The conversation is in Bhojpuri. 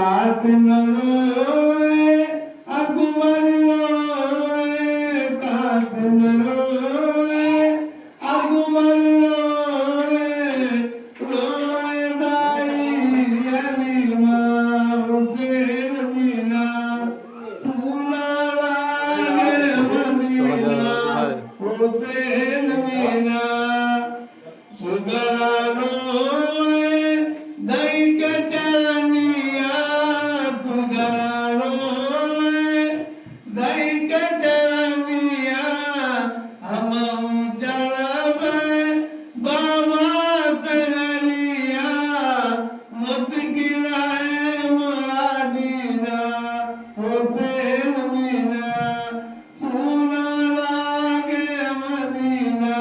कातनो रोए अकबर रोए कातनो रोए अकबर रोए रोए दाई अमीमा हुसैन मीना सुना लागे मदीना हुसैन मीना सुगरा रोए दई के चरनिया सुगरा रोए दई के चरनिया हम चढ़बे बाबा तगरिया मत की